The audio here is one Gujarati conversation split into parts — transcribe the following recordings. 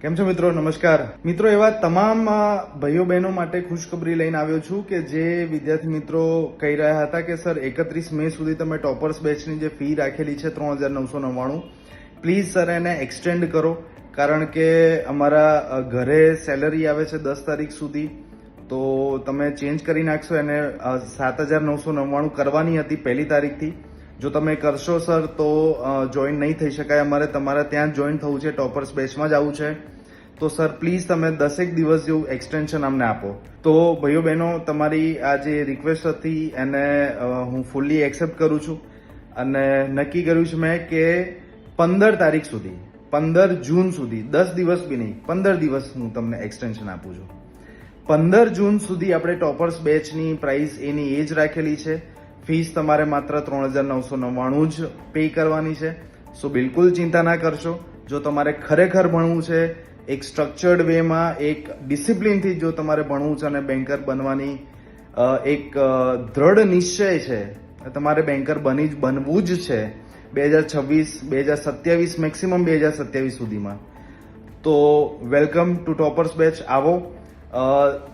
કેમ છો મિત્રો? નમસ્કાર મિત્રો, એવા તમામ ભાઈઓ બહેનો માટે ખુશખબરી લઈને આવ્યો છું કે જે વિદ્યાર્થી મિત્રો કહી રહ્યા હતા કે સર 31 મે સુધી તમે ટોપર્સ બેચની જે ફી રાખેલી છે 3999, પ્લીઝ સર એને એક્સટેન્ડ કરો, કારણ કે અમારા ઘરે સેલરી આવે છે 10 તારીખ સુધી, તો તમે ચેન્જ કરી નાખશો. એને 7999 કરવાની હતી 1 તારીખથી. જો તમે કરશો સર તો જોઈન નહીં થઈ શકાય. અમારે તમારે ત્યાં જ જોઈન થવું છે, ટોપર્સ બેચમાં જ આવવું છે. તો સર પ્લીઝ તમે 10 દિવસ જેવું એક્સટેન્શન અમને આપો. તો ભાઈઓ બહેનો, તમારી આ જે રિક્વેસ્ટ હતી એને હું ફૂલ્લી એક્સેપ્ટ કરું છું અને નક્કી કર્યું છે મેં કે 15 તારીખ સુધી, 15 જૂન સુધી, 10 દિવસ બી નહીં, 15 દિવસ હું તમને એક્સટેન્શન આપું છું. 15 જૂન સુધી આપણે ટોપર્સ બેચની પ્રાઇસ એની એ જ રાખેલી છે. ફીસ તમારે માત્ર 3999 જ પે કરવાની છે. સો બિલકુલ ચિંતા ના કરશો. જો તમારે ખરેખર ભણવું છે, એક સ્ટ્રક્ચર્ડ વેમાં, એક ડિસિપ્લિનથી જો તમારે ભણવું છે અને બેન્કર બનવાની એક દ્રઢ નિશ્ચય છે, તમારે બેન્કર બનવું જ છે 2026, 2027, મેક્સિમમ 2027 સુધીમાં, તો વેલકમ ટુ ટોપર્સ બેચ. આવો.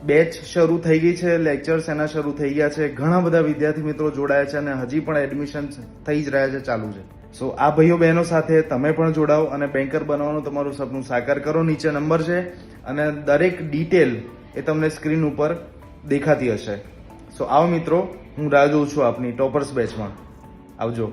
બેચ શરૂ થઈ ગઈ છે, લેક્ચર્સ એના શરૂ થઈ ગયા છે, ઘણા બધા વિદ્યાર્થી મિત્રો જોડાયા છે અને હજી પણ એડમિશન થઈ જ રહ્યા છે, ચાલુ છે. સો આ ભાઈઓ બહેનો સાથે તમે પણ જોડાઓ અને બેન્કર બનવાનું તમારું સપનું સાકાર કરો. નીચે નંબર છે અને દરેક ડિટેલ એ તમને સ્ક્રીન ઉપર દેખાતી હશે. સો આવો મિત્રો, હું રાહ જોઉં છું આપની ટોપર્સ બેચમાં. આવજો.